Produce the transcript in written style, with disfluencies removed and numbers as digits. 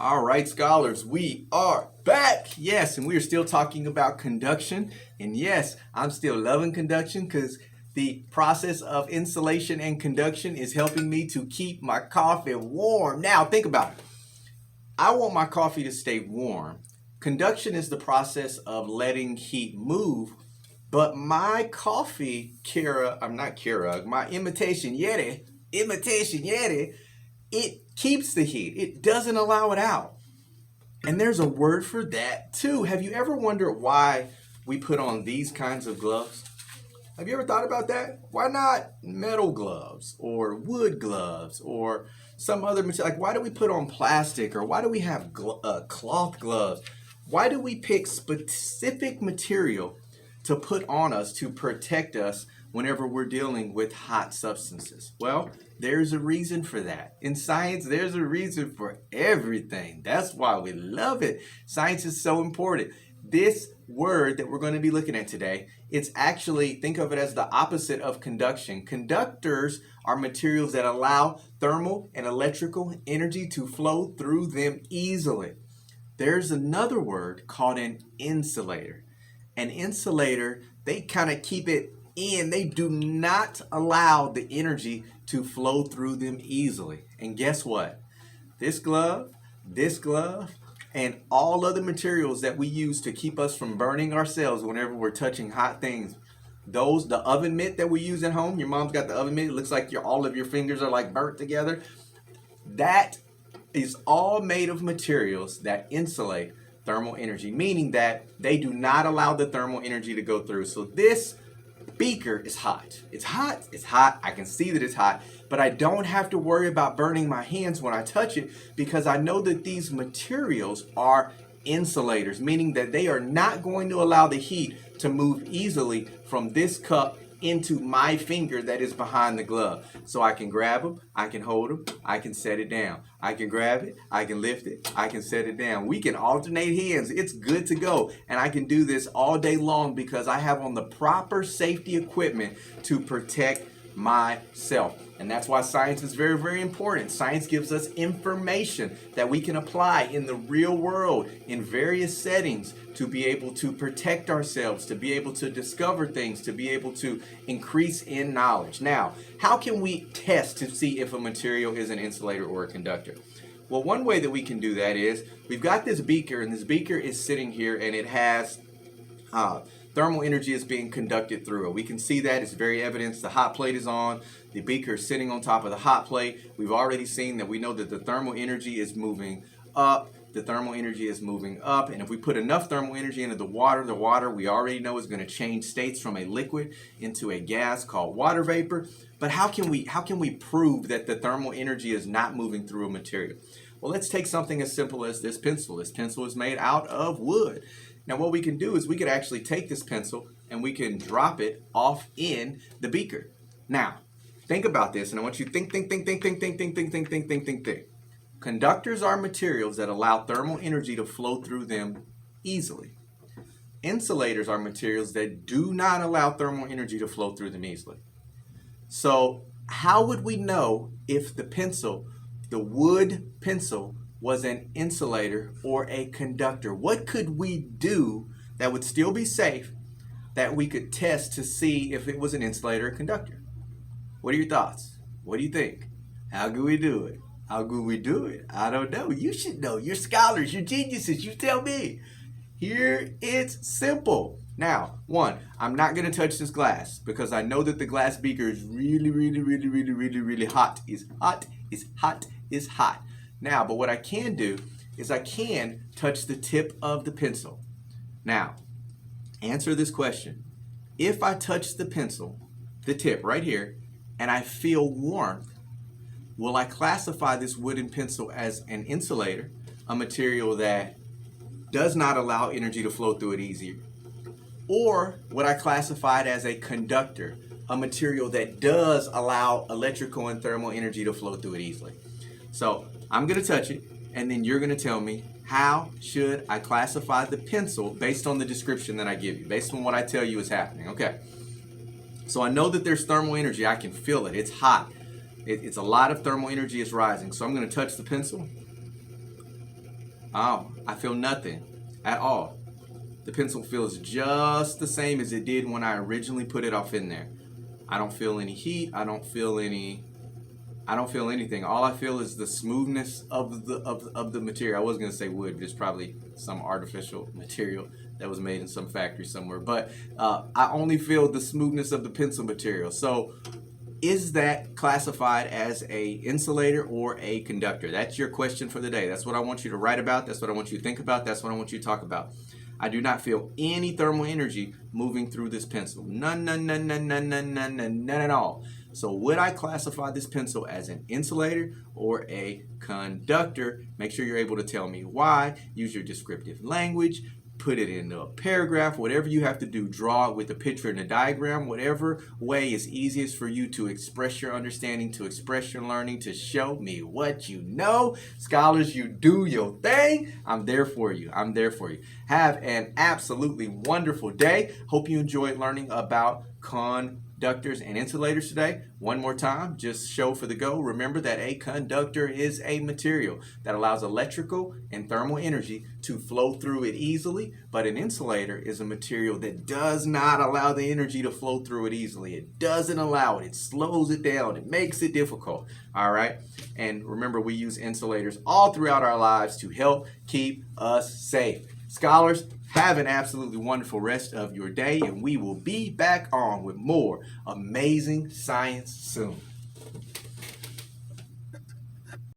All right, scholars, we are back. Yes, and we are still talking about conduction. And yes, I'm still loving conduction because the process of insulation and conduction is helping me to keep my coffee warm. Now, think about it. I want my coffee to stay warm. Conduction is the process of letting heat move, but my coffee, my imitation Yeti, it keeps the heat. It doesn't allow it out. And there's a word for that too. Have you ever wondered why we put on these kinds of gloves? Have you ever thought about that? Why not metal gloves or wood gloves or some other material? Like, why do we put on plastic, or why do we have cloth gloves? Why do we pick specific material to put on us to protect us whenever we're dealing with hot substances? Well, there's a reason for that. In science, there's a reason for everything. That's why we love it. Science is so important. This word that we're going to be looking at today, it's actually, think of it as the opposite of conduction. Conductors are materials that allow thermal and electrical energy to flow through them easily. There's another word called an insulator. An insulator, they kind of keep it in. They do not allow the energy to flow through them easily. And guess what? This glove, and all other materials that we use to keep us from burning ourselves whenever we're touching hot things. The oven mitt that we use at home, your mom's got the oven mitt, it looks like all of your fingers are like burnt together. That is all made of materials that insulate thermal energy, meaning that they do not allow the thermal energy to go through. So this beaker is hot. It's hot. I can see that it's hot, but I don't have to worry about burning my hands when I touch it because I know that these materials are insulators, meaning that they are not going to allow the heat to move easily from this cup into my finger that is behind the glove. So I can grab them, I can hold them, I can set it down. I can grab it, I can lift it, I can set it down. We can alternate hands. It's good to go. And I can do this all day long because I have on the proper safety equipment to protect myself. And that's why science is very, very important. Science gives us information that we can apply in the real world in various settings to be able to protect ourselves, to be able to discover things, to be able to increase in knowledge. Now, how can we test to see if a material is an insulator or a conductor? Well, one way that we can do that is we've got this beaker, and this beaker is sitting here, and it has thermal energy is being conducted through it. We can see that. It's very evident. The hot plate is on. The beaker is sitting on top of the hot plate. We've already seen that we know that the thermal energy is moving up. The thermal energy is moving up. And if we put enough thermal energy into the water we already know is going to change states from a liquid into a gas called water vapor. But how can we prove that the thermal energy is not moving through a material? Well, let's take something as simple as this pencil. This pencil is made out of wood. Now what we can do is we could actually take this pencil and we can drop it off in the beaker. Now, think about this, and I want you to think. Conductors are materials that allow thermal energy to flow through them easily. Insulators are materials that do not allow thermal energy to flow through them easily. So how would we know if the wood pencil, was an insulator or a conductor? What could we do that would still be safe, that we could test to see if it was an insulator or conductor? What are your thoughts? What do you think? How could we do it? How could we do it? I don't know. You should know. You're scholars. You're geniuses. You tell me. Here it's simple. Now, one, I'm not going to touch this glass because I know that the glass beaker is really hot. It's hot. Now, but what I can do is I can touch the tip of the pencil. Now, answer this question. If I touch the pencil, the tip right here, and I feel warmth, will I classify this wooden pencil as an insulator, a material that does not allow energy to flow through it easier? Or would I classify it as a conductor, a material that does allow electrical and thermal energy to flow through it easily? So I'm going to touch it, and then you're going to tell me, how should I classify the pencil based on the description that I give you, based on what I tell you is happening? Okay. So I know that there's thermal energy. I can feel it. It's hot. It's a lot of thermal energy is rising. So I'm going to touch the pencil. Oh, I feel nothing at all. The pencil feels just the same as it did when I originally put it off in there. I don't feel any heat. I don't feel anything. All I feel is the smoothness of the material. I was gonna say wood, but it's probably some artificial material that was made in some factory somewhere. But I only feel the smoothness of the pencil material. So is that classified as a insulator or a conductor? That's your question for the day. That's what I want you to write about. That's what I want you to think about. That's what I want you to talk about. I do not feel any thermal energy moving through this pencil. None, none, none, none, none, none, none, none, none at all. So would I classify this pencil as an insulator or a conductor? Make sure you're able to tell me why. Use your descriptive language. Put it in a paragraph, whatever you have to do. Draw it with a picture and a diagram, whatever way is easiest for you to express your understanding, to express your learning, to show me what you know. Scholars, you do your thing. I'm there for you. I'm there for you. Have an absolutely wonderful day. Hope you enjoyed learning about conductors and insulators today. One more time, just show for the go. Remember that a conductor is a material that allows electrical and thermal energy to flow through it easily, but an insulator is a material that does not allow the energy to flow through it easily. It doesn't allow it. It slows it down. It makes it difficult. All right. And remember, we use insulators all throughout our lives to help keep us safe. Scholars, have an absolutely wonderful rest of your day, and we will be back on with more amazing science soon.